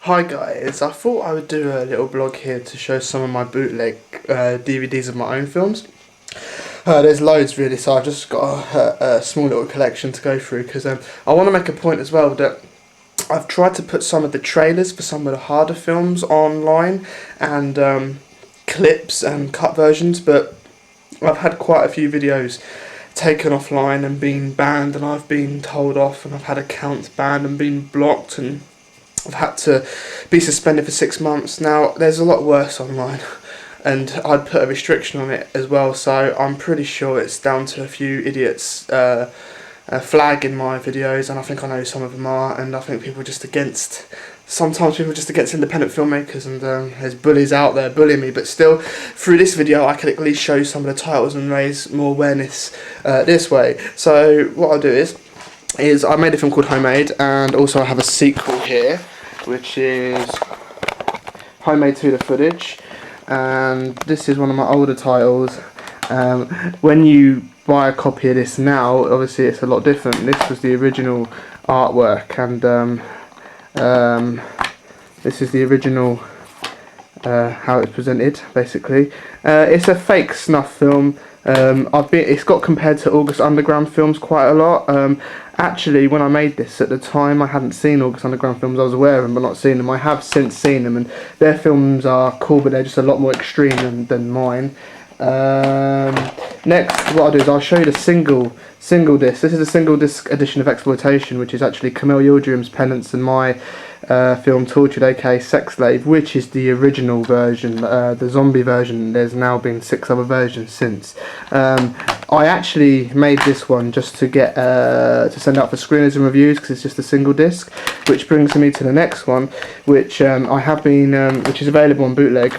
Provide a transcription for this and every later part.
Hi guys, I thought I would do a little blog here to show some of my bootleg DVDs of my own films. There's loads really, so I've just got a small little collection to go through because I want to make a point as well that I've tried to put some of the trailers for some of the harder films online and clips and cut versions, but I've had quite a few videos taken offline and been banned, and I've been told off, and I've had accounts banned and been blocked, and I've had to be suspended for 6 months. Now, there's a lot worse online, and I'd put a restriction on it as well, so I'm pretty sure it's down to a few idiots flagging my videos, and I think I know some of them are, and I think sometimes people are just against independent filmmakers, and there's bullies out there bullying me, but still, through this video I can at least show some of the titles and raise more awareness this way. So what I'll do is I made a film called Homemade, and also I have a sequel here, which is Homemade to the Footage, and this is one of my older titles. When you buy a copy of this now, obviously it's a lot different. This was the original artwork, and this is the original how it's presented, basically. It's a fake snuff film. It's got compared to August Underground films quite a lot. Actually, when I made this at the time, I hadn't seen August Underground films. I was aware of them, but not seen them. I have since seen them, and their films are cool, but they're just a lot more extreme than mine. Next, what I'll do is I'll show you the single disc. This is a single disc edition of Exploitation, which is actually Camille Yildirim's Penance and my film Tortured, aka Sex Slave, which is the original version, the zombie version. There's now been 6 other versions since. I actually made this one just to get to send out for screeners and reviews, because it's just a single disc, which brings me to the next one, which which is available on Bootleg,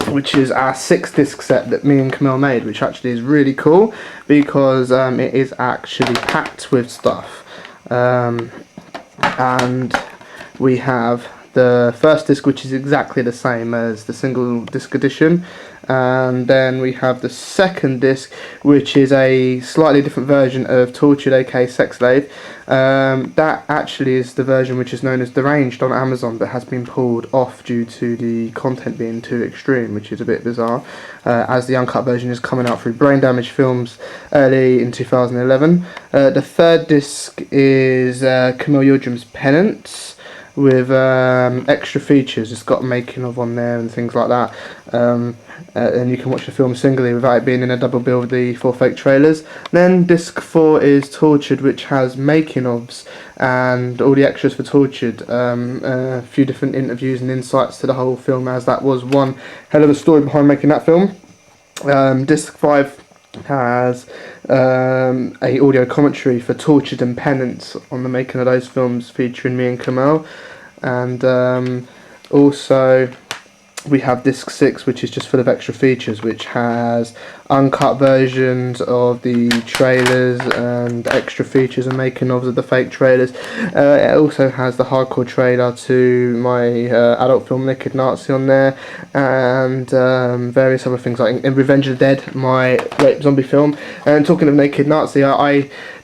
which is our 6-disc set that me and Camille made, which actually is really cool because it is actually packed with stuff. And we have the first disc, which is exactly the same as the single disc edition, and then we have the second disc, which is a slightly different version of Tortured, aka Sex Slave. That actually is the version which is known as Deranged on Amazon, but has been pulled off due to the content being too extreme, which is a bit bizarre, as the uncut version is coming out through Brain Damage Films early in 2011. The third disc is Camille Yildirim's Penance, with extra features. It's got a making of on there and things like that, and you can watch the film singly without it being in a double bill with the 4 fake trailers. Then disc 4 is Tortured, which has making ofs and all the extras for Tortured, a few different interviews and insights to the whole film, as that was one hell of a story behind making that film. Disc 5 has a audio commentary for Tortured and Penance on the making of those films, featuring me and Camille. And also we have disc 6, which is just full of extra features, which has uncut versions of the trailers and extra features and making ofs of the fake trailers. It also has the hardcore trailer to my adult film Naked Nazi on there, and various other things like in Revenge of the Dead, my rape zombie film. And talking of Naked Nazi,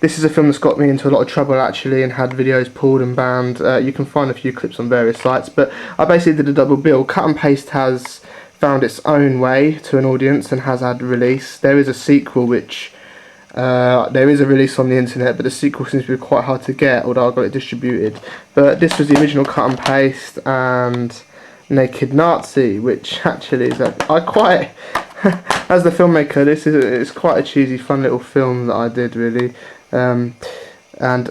this is a film that's got me into a lot of trouble actually, and had videos pulled and banned. You can find a few clips on various sites, but I basically did a double bill. Cut and Paste has found its own way to an audience and has had a release. There is a sequel which there is a release on the internet, but the sequel seems to be quite hard to get, although I got it distributed. But this was the original Cut and Paste and Naked Nazi, which actually is as the filmmaker, it's quite a cheesy, fun little film that I did really. And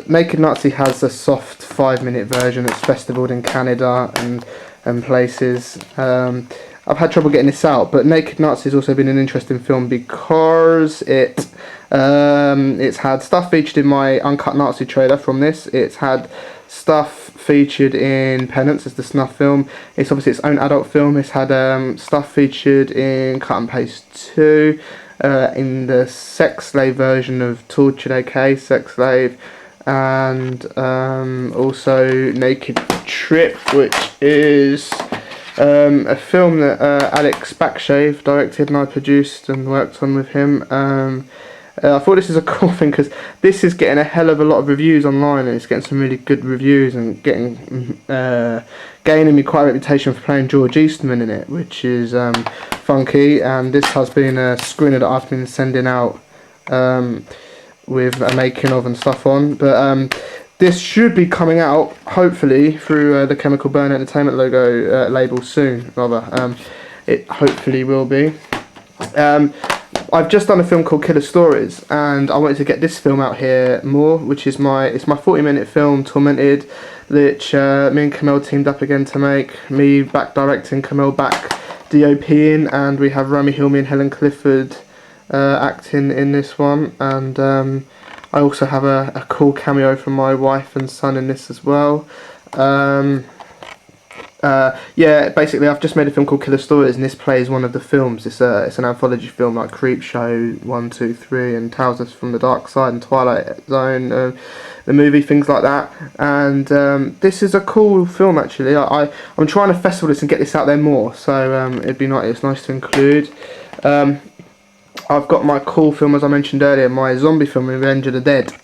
Naked Nazi has a soft 5-minute version that's festivaled in Canada and places. I've had trouble getting this out, but Naked Nazi has also been an interesting film because it's had stuff featured in my Uncut Nazi trailer from this. It's had stuff featured in Penance as the snuff film. It's obviously its own adult film. It's had stuff featured in Cut and Paste 2, in the Sex Slave version of Tortured, aka Sex Slave, and also Naked Trip, which is a film that Alex Backshave directed and I produced and worked on with him. I thought this is a cool thing because this is getting a hell of a lot of reviews online, and it's getting some really good reviews and getting gaining me quite a reputation for playing George Eastman in it, which is funky. And this has been a screener that I've been sending out with a making of and stuff on. But this should be coming out hopefully through the Chemical Burn Entertainment logo label soon. Rather, it hopefully will be. I've just done a film called Killer Stories, and I wanted to get this film out here more, which is it's my 40-minute film, Tormented, which me and Kamel teamed up again to make. Me back directing, Kamel back DOPing, and we have Romy Hilmy and Helen Clifford acting in this one. And I also have a cool cameo from my wife and son in this as well. Yeah, basically I've just made a film called Killer Stories, and this plays one of the films. It's an anthology film like Creepshow 1, 2, 3 and Tales from the Dark Side and Twilight Zone, the movie, things like that. And this is a cool film actually. I'm trying to festival this and get this out there more, so it'd be nice. It's nice to include. I've got my cool film, as I mentioned earlier, my zombie film, Revenge of the Dead.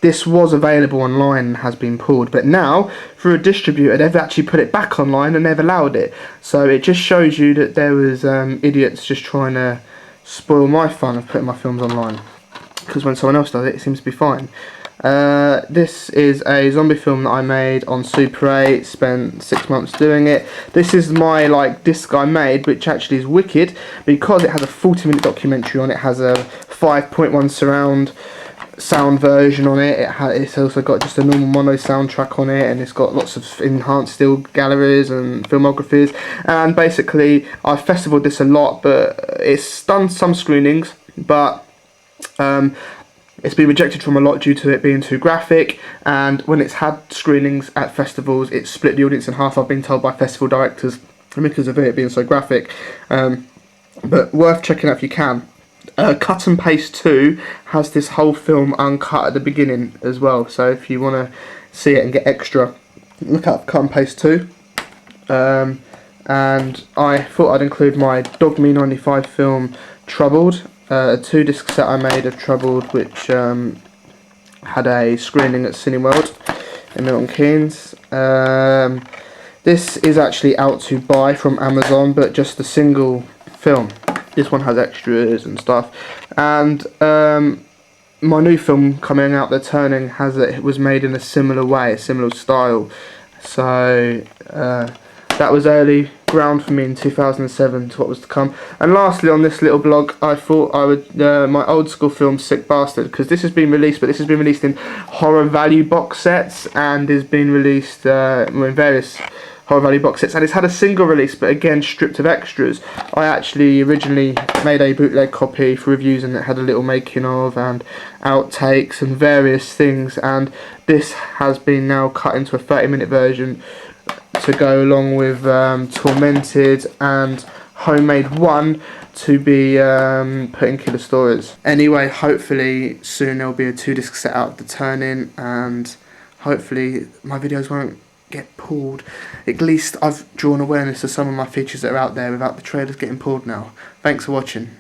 This was available online and has been pulled, but now through a distributor they've actually put it back online and they've allowed it. So it just shows you that there was idiots just trying to spoil my fun of putting my films online, because when someone else does it, it seems to be fine. This is a zombie film that I made on Super 8, spent 6 months doing it. This is my disc I made, which actually is wicked because it has a 40-minute documentary on it. It has a 5.1 surround sound version on it. It's also got just a normal mono soundtrack on it, and it's got lots of enhanced still galleries and filmographies. And basically I've festivaled this a lot, but it's done some screenings, but it's been rejected from a lot due to it being too graphic, and when it's had screenings at festivals it's split the audience in half, I've been told by festival directors, because of it being so graphic. But worth checking out if you can. Cut and Paste 2 has this whole film uncut at the beginning as well, so if you want to see it and get extra, look up Cut and Paste 2. And I thought I'd include my Dog Me 95 film Troubled, a 2-disc set I made of Troubled, which had a screening at Cineworld in Milton Keynes. This is actually out to buy from Amazon, but just a single film. This one has extras and stuff. And my new film coming out, The Turning, it was made in a similar way, a similar style. So that was early ground for me in 2007 to what was to come. And lastly, on this little blog, I thought I would my old school film Sick Bastard, because this has been released, but this has been released in horror value box sets and has been released in various horror value box sets, and it's had a single release, but again stripped of extras. I actually originally made a bootleg copy for reviews, and it had a little making of and outtakes and various things, and this has been now cut into a 30-minute version to go along with Tormented and Homemade 1 to be put in Killer Stories. Anyway, hopefully soon there'll be a 2-disc set out of The Turning, and hopefully my videos won't get pulled. At least I've drawn awareness to some of my features that are out there without the trailers getting pulled now. Thanks for watching.